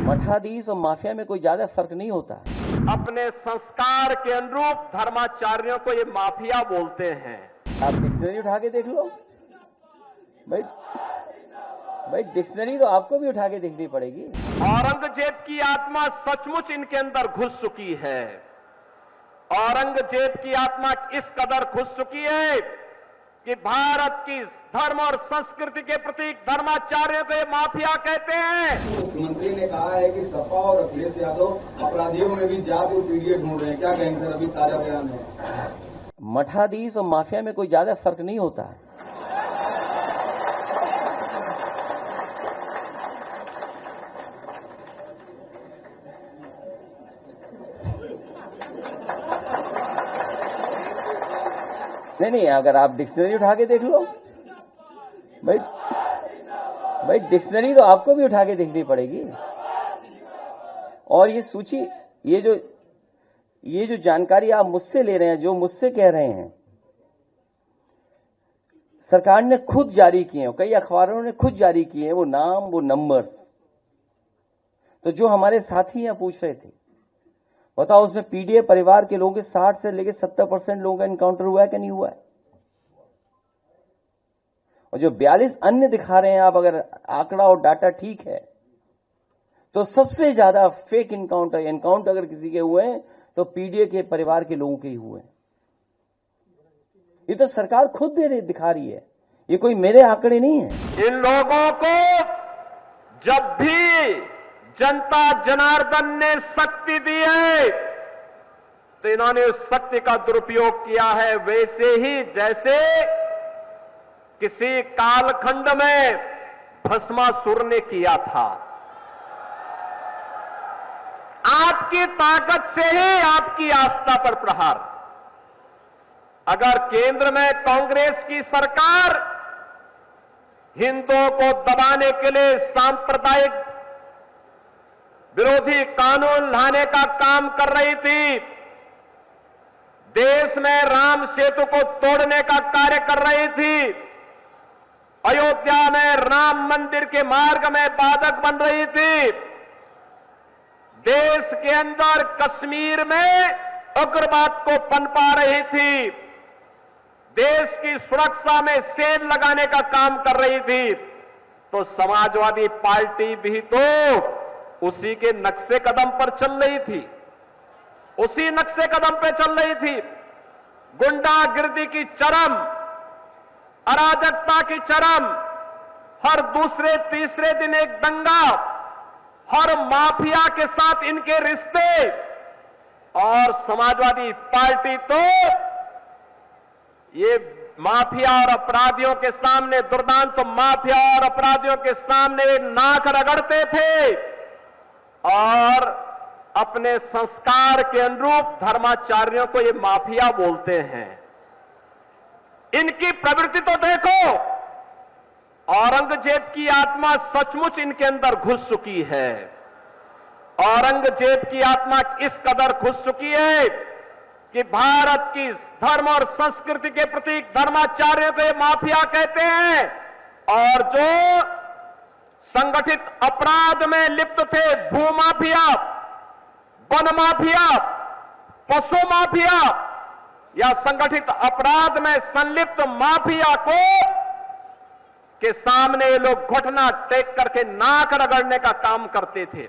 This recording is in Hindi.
मठाधीश और माफिया में कोई ज्यादा फर्क नहीं होता। अपने संस्कार के अनुरूप धर्माचार्यों को ये माफिया बोलते हैं। आप डिक्शनरी उठा के देख लो भाई डिक्शनरी तो आपको भी उठा के देखनी पड़ेगी। औरंगजेब की आत्मा सचमुच इनके अंदर घुस चुकी है। औरंगजेब की आत्मा इस कदर घुस चुकी है कि भारत की धर्म और संस्कृति के प्रतीक धर्माचार्यों को ये माफिया कहते हैं। मुख्यमंत्री ने कहा है कि सपा और अखिलेश यादव अपराधियों में भी जात और पीढ़ी ढूंढ रहे हैं, क्या कहेंगे सर? अभी ताजा बयान है। मठाधीश और माफिया में कोई ज्यादा फर्क नहीं होता। नहीं, अगर आप डिक्शनरी उठा के देख लो भाई डिक्शनरी तो आपको भी उठा के देखनी पड़ेगी। और ये सूची, ये जो जानकारी आप मुझसे ले रहे हैं, जो मुझसे कह रहे हैं, सरकार ने खुद जारी किए हैं, कई अखबारों ने खुद जारी किए हैं वो नाम, वो नंबर्स। तो जो हमारे साथी यहाँ पूछ रहे थे, बताओ उसमें पीडीए परिवार के लोगों के 60 से लेकर 70% लोगों का एनकाउंटर हुआ है कि नहीं हुआ है? और जो 42 अन्य दिखा रहे हैं आप, अगर आंकड़ा और डाटा ठीक है, तो सबसे ज्यादा फेक एनकाउंटर अगर किसी के हुए हैं तो पीडीए के परिवार के लोगों के ही हुए हैं। ये तो सरकार खुद दिखा रही है, ये कोई मेरे आंकड़े नहीं है। इन लोगों को जब भी जनता जनार्दन ने शक्ति दी है तो इन्होंने उस शक्ति का दुरुपयोग किया है, वैसे ही जैसे किसी कालखंड में भस्मासुर ने किया था। आपकी ताकत से ही आपकी आस्था पर प्रहार। अगर केंद्र में कांग्रेस की सरकार हिंदुओं को दबाने के लिए सांप्रदायिक विरोधी कानून लाने का काम कर रही थी, देश में राम सेतु को तोड़ने का कार्य कर रही थी, अयोध्या में राम मंदिर के मार्ग में बाधक बन रही थी, देश के अंदर कश्मीर में उग्रवाद को पनपा रही थी, देश की सुरक्षा में सेल लगाने का काम कर रही थी, तो समाजवादी पार्टी भी तो उसी के नक्शे कदम पर चल रही थी, उसी नक्शे कदम पे चल रही थी। गुंडागिर्दी की चरम, अराजकता की चरम, हर दूसरे तीसरे दिन एक दंगा, हर माफिया के साथ इनके रिश्ते। और समाजवादी पार्टी तो ये माफिया और अपराधियों के सामने, दुर्दांत माफिया और अपराधियों के सामने नाक रगड़ते थे और अपने संस्कार के अनुरूप धर्माचार्यों को ये माफिया बोलते हैं। इनकी प्रवृत्ति तो देखो, औरंगजेब की आत्मा सचमुच इनके अंदर घुस चुकी है। औरंगजेब की आत्मा इस कदर घुस चुकी है कि भारत की धर्म और संस्कृति के प्रतीक धर्माचार्यों को ये माफिया कहते हैं। और जो संगठित अपराध में लिप्त थे, भूमाफिया, वन माफिया, पशु माफिया या संगठित अपराध में संलिप्त माफिया को के सामने ये लोग घुटना टेक करके नाक रगड़ने का काम करते थे।